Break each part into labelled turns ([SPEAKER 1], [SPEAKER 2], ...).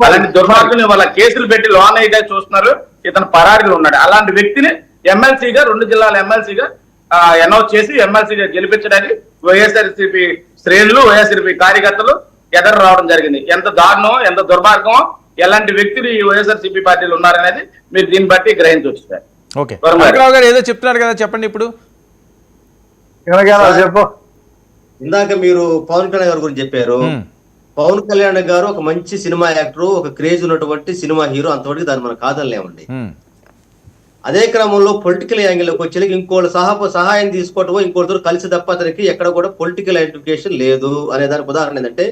[SPEAKER 1] అలాంటి దుర్మార్గుని వాళ్ళ కేసులు పెట్టి లోన్ అయితే చూస్తున్నారు. ఇతను పరారీలో ఉన్నాడు. అలాంటి వ్యక్తిని ఎమ్మెల్సీగా 2 జిల్లాల ఎమ్మెల్సీగా అనౌన్స్ చేసి ఎమ్మెల్సీగా గెలిపించడానికి వైఎస్ఆర్సీపీ శ్రేణులు వైఎస్ఆర్సీపీ కార్యకర్తలు ఎదురు రావడం జరిగింది. ఎంత దారుణం, ఎంత దుర్మార్గం, ఎలాంటి వ్యక్తులు ఈ వైఎస్ఆర్సీపీ పార్టీలు ఉన్నారనేది మీరు దీన్ని బట్టి గ్రహించవచ్చు సార్.
[SPEAKER 2] ఓకే, రావు గారు ఏదో చెప్తున్నారు కదా, చెప్పండి ఇప్పుడు.
[SPEAKER 3] చెప్పు. ఇందాక మీరు పవన్ కళ్యాణ్ గారి గురించి చెప్పారు. పవన్ కళ్యాణ్ గారు ఒక మంచి సినిమా యాక్టర్, ఒక క్రేజ్ ఉన్నటువంటి సినిమా హీరో, అంతవరకు దాన్ని మనం కాదనలేమండి. అదే క్రమంలో పొలిటికల్ యాంగిల్లోకి వచ్చేకి ఇంకోటి సహాయం తీసుకోవటం, ఇంకోటితో కలిసి తప్ప అతనికి ఎక్కడ కూడా పొలిటికల్ ఐడెంటిఫికేషన్ లేదు అనే దానికి ఉదాహరణ ఏంటంటే,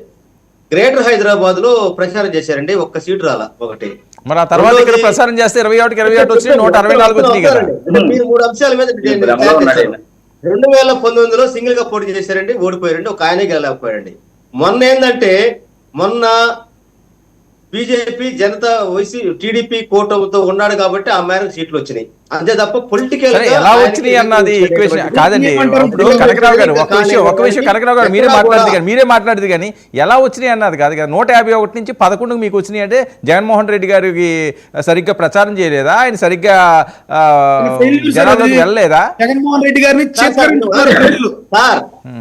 [SPEAKER 3] గ్రేటర్ హైదరాబాద్ లో ప్రచారం చేశారండి, ఒక్క సీటు రాలా ఒకటి.
[SPEAKER 2] మరి ఆ తర్వాత ఇక్కడ ప్రచారం చేస్తే 21 వచ్చి 164 వచ్చినాయి కదా.
[SPEAKER 3] మీరు 3 అంశాల మీద 2019లో సింగిల్ గా పోటీ చేశారండి, ఓడిపోయారండి, ఒక ఆయనే గెలలేకపోయారండి. మొన్న ఏంటంటే, మొన్న బీజేపీ జనతా వైసీ టీడీపీ కూటమితో ఉన్నాడు కాబట్టి ఆ మేరకు సీట్లు వచ్చినాయి, అంతే తప్ప పొలిటికల్
[SPEAKER 2] ఎలా వచ్చినాయి అన్నది ఈక్వేషన్ కాదండి. ఇప్పుడు కనకరావు గారు ఒక విషయం కనకరావు గారు మీరే మాట్లాడేది కానీ ఎలా వచ్చినాయి అన్నది కాదు కదా. 151 నుంచి 11 మీకు వచ్చినాయి అంటే జగన్మోహన్ రెడ్డి గారికి సరిగ్గా ప్రచారం చేయలేదా, ఆయన సరిగ్గా జనాల్లోకి వెళ్ళలేదా?
[SPEAKER 4] జగన్మోహన్ రెడ్డి గారిని
[SPEAKER 3] సార్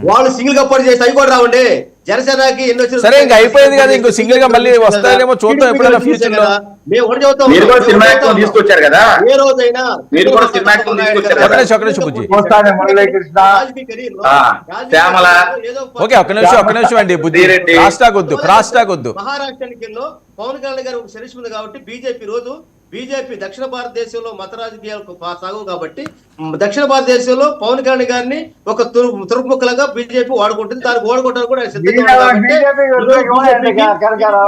[SPEAKER 3] వాళ్ళు సింగిల్ గా పోటీ చేస్తే అవి కూడా రావండి. జనసేనకి ఎన్ని వచ్చిన
[SPEAKER 2] సరే, ఇంకా అయిపోయింది కదా, ఇంకో సింగిల్ గా మళ్ళీ వస్తారేమో చూద్దాం ఎప్పుడైనా ఫ్యూచర్ లో.
[SPEAKER 1] తీసుకొచ్చారు కదా,
[SPEAKER 3] ఏ రోజైనా
[SPEAKER 2] ఒక్క నిమిషం అండి బుద్ధి, క్రాస్ టాక్ వద్దు.
[SPEAKER 3] మహారాష్ట్ర ఎన్నికల్లో పవన్ కళ్యాణ్ గారు సరిష్ ఉంది కాబట్టి బీజేపీ దక్షిణ భారతదేశంలో మత రాజకీయాలకు సాగు కాబట్టి దక్షిణ భారతదేశంలో పవన్ కళ్యాణ్ గారిని ఒక తురుముక్కలుగా బీజేపీ వాడుకుంటుంది. దానికి ఓడుకోవడానికి కూడా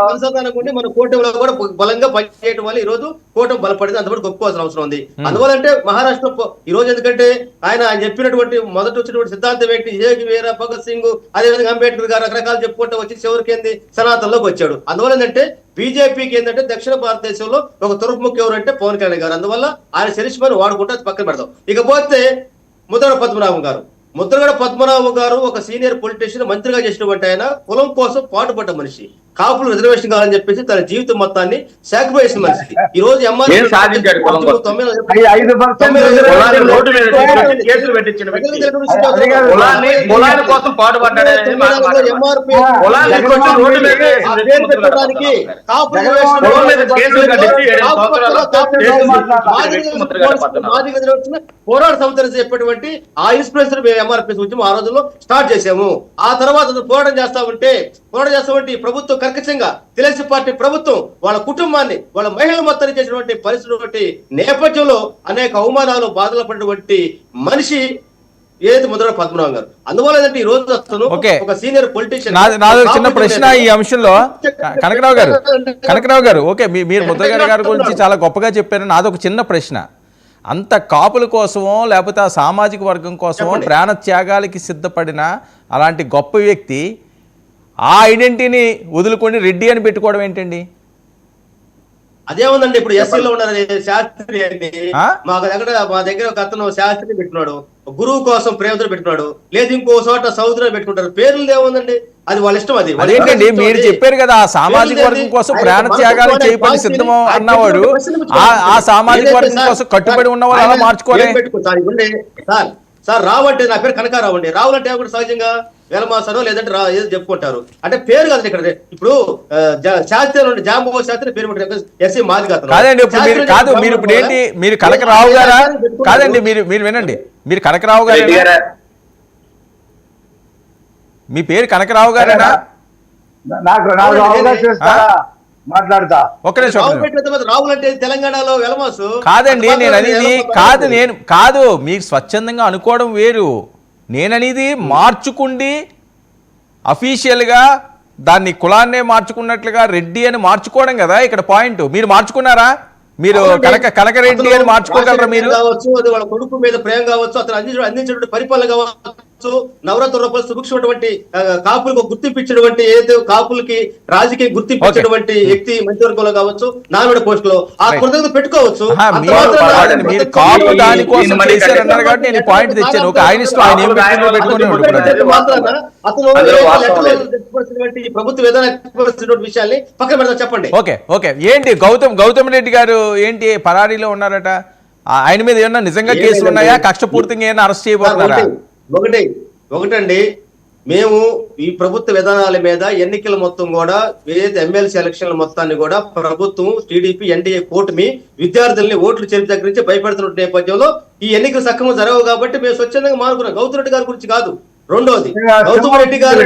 [SPEAKER 3] అనుసంధానం మన కూటమిలో కూడా బలంగా పనిచేయడం వల్ల ఈ రోజు కూటమి బలపడింది, అంతవరకు ఒప్పుకోవాల్సిన అవసరం ఉంది. అందువల్ల అంటే మహారాష్ట్ర ఈ రోజు ఎందుకంటే ఆయన చెప్పినటువంటి మొదట వచ్చినటువంటి సిద్ధాంతం ఏంటి, జేకి వీర భగత్ సింగ్, అదేవిధంగా అంబేద్కర్ గారు రకరకాలు చెప్పుకుంటూ వచ్చి చివరికి ఏంది సనాతనలోకి వచ్చాడు. అందువల్ల ఏంటంటే బీజేపీకి ఏంటంటే దక్షిణ భారతదేశంలో ఒక తురుముఖ్య ఎవరంటే పవన్ కళ్యాణ్ గారు. అందువల్ల ఆయన చరిష్మాను వాడుకుంటే పక్కన పెడతాం. ఇకపోతే ముద్రగడ పద్మనాభం గారు ఒక సీనియర్ పొలిటీషియన్, మంత్రిగా చేసినటువంటి ఆయన కులం కోసం పాటుపడ్డ మనిషి, కాపులు రిజర్వేషన్ కావాలని చెప్పేసి తన జీవితం మొత్తాన్ని సాక్రిఫైస్ చేసిన మనిషి. ఈ రోజు పోరాట సంస్థ చెప్పేటువంటి ఆ ఇన్స్పిరేషన్ మేము ఎంఆర్పీఎస్ ఉద్యమం ఆ రోజుల్లో స్టార్ట్ చేసాము. ఆ తర్వాత పోరాటం చేస్తామంటే ప్రభుత్వం కర్కశంగా తెలుగు పార్టీ ప్రభుత్వం వాళ్ళ కుటుంబాన్ని, వాళ్ళ మహిళల మొత్తాన్ని చేసినటువంటి పరిస్థితి నేపథ్యంలో అనేక అవమానాలు బాధలు పడినటువంటి మనిషి ఏదైతే ముద్రగడ పద్మనాభం గారు. అందువల్ల ఈ రోజు ఒక సీనియర్ పొలిటీషియన్.
[SPEAKER 2] నాది చిన్న ప్రశ్న ఈ అంశంలో, కనకరావు గారు ఓకే, మీరు ముద్రగడ గారి గురించి చాలా గొప్పగా చెప్పారు. నాదొక చిన్న ప్రశ్న, అంత కాపుల కోసమో లేకపోతే ఆ సామాజిక వర్గం కోసమో ప్రాణ త్యాగాలకి సిద్ధపడిన అలాంటి గొప్ప వ్యక్తి ఆ ఐడెంటిటీని వదులుకొని రెడ్డి అని పెట్టుకోవడం ఏంటండి?
[SPEAKER 3] అదేముందండి, ఇప్పుడు ఎస్సీలో ఉన్నారని శాస్త్రి అండి, మా దగ్గర ఒక అతను శాస్త్రిని పెట్టున్నాడు, గురువు కోసం ప్రేమతో పెట్టున్నాడు, లేదు ఇంకో చోట సౌదరిని పెట్టుకుంటారు. పేర్లు ఏముందండి, అది వాళ్ళ ఇష్టం. అది
[SPEAKER 2] అదేంటండి, మీరు చెప్పారు కదా ఆ సామాజిక వర్గం కోసం ప్రాణ త్యాగాలు చేయబడి సిద్ధం అన్నవాడు ఆ సామాజిక వర్గం కోసం కట్టుబడి ఉన్నవాడు అలా మార్చుకోవాలి.
[SPEAKER 3] సార్ రావు అంటే నా పేరు కనకారావు అండి, రావులు అంటే కూడా సహజంగా వేలమాసారో లేదంటే ఏదో చెప్పుకుంటారు అంటే పేరు కాదు. ఇక్కడ ఇప్పుడు శాస్త్రి జాంబో శాస్త్రి పేరు ఎస్సీ మాది
[SPEAKER 2] కాదండి. కాదు, మీరు ఇప్పుడు ఏంటి, మీరు కనకరావు గారా? కాదండి, మీరు వినండి, మీరు కనకరావు గారేనా? మీ పేరు కనకరావు గారేనా?
[SPEAKER 4] మాట్లాడతా
[SPEAKER 2] ఒక్క నిమిషం.
[SPEAKER 3] రావులు అంటే తెలంగాణలో వెలమాసు
[SPEAKER 2] కాదండి, నేను అనేది కాదు, మీకు స్వచ్ఛందంగా అనుకోవడం వేరు. నేననేది మార్చుకుండి అఫీషియల్గా దాన్ని కులాన్నే మార్చుకున్నట్లుగా రెడ్డి అని మార్చుకోవడం కదా ఇక్కడ పాయింట్. మీరు మార్చుకున్నారా? మీరు కనకరెడ్డి అని మార్చుకోగలరా? మీరు
[SPEAKER 3] కావచ్చు, అది వాళ్ళ కొడుకు మీద ప్రేమ కావచ్చు, అతను అందించినటువంటి పరిపాలన కావచ్చు, నవరత్న రూపాయలు సూక్ష్మటువంటి కాపులకు గుర్తింపు ఇచ్చినటువంటి ఏదైతే కాపులకి రాజకీయ గుర్తింపు ఇచ్చినటువంటి వ్యక్తి మంత్రివర్గంలో కావచ్చు నామినేట్ పోస్టులో ఆ కృతజ్ఞత పెట్టుకోవచ్చు.
[SPEAKER 2] మీరు కాపు దానికోసం చేశారన్నారు కాబట్టి నేను పాయింట్ తెచ్చాను. ఒక ఆయన ఇష్టం, ఆయన ఏం పెట్టుకుని
[SPEAKER 3] ప్రభుత్వ విధానం విషయాన్ని పక్కన పెడతా చెప్పండి.
[SPEAKER 2] ఓకే ఓకే ఏంటి గౌతమ్ రెడ్డి గారు ఏంటి పరారీలో ఉన్నారట? ఆయన మీద ఏమన్నా నిజంగా కేసులు ఉన్నాయా? కక్షపూర్తిగా ఏమైనా అరెస్ట్ చేయబోతున్నారా?
[SPEAKER 3] ఒకటండి, మేము ఈ ప్రభుత్వ విధానాల మీద ఎన్నికల మొత్తం కూడా ఏదైతే ఎమ్మెల్సీ ఎలక్షన్ల మొత్తాన్ని కూడా ప్రభుత్వం టీడీపీ ఎన్డీఏ కూటమి విద్యార్థుల్ని ఓట్లు చేరి దగ్గర నుంచి భయపెడుతున్న నేపథ్యంలో ఈ ఎన్నికలు సక్రమం జరగవు కాబట్టి మేము స్వచ్ఛందంగా మారుకున్నాం. గౌతమ్ రెడ్డి గారి గురించి కాదు. రెండోది, గౌతమ్ రెడ్డి గారు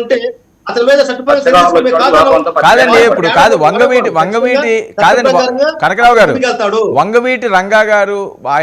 [SPEAKER 3] ఉంటే అతని మీద
[SPEAKER 2] కాదండి, ఇప్పుడు కాదు వంగవీటి కాదండి కనకరావు గారు, వంగవీటి రంగా గారు ఆయన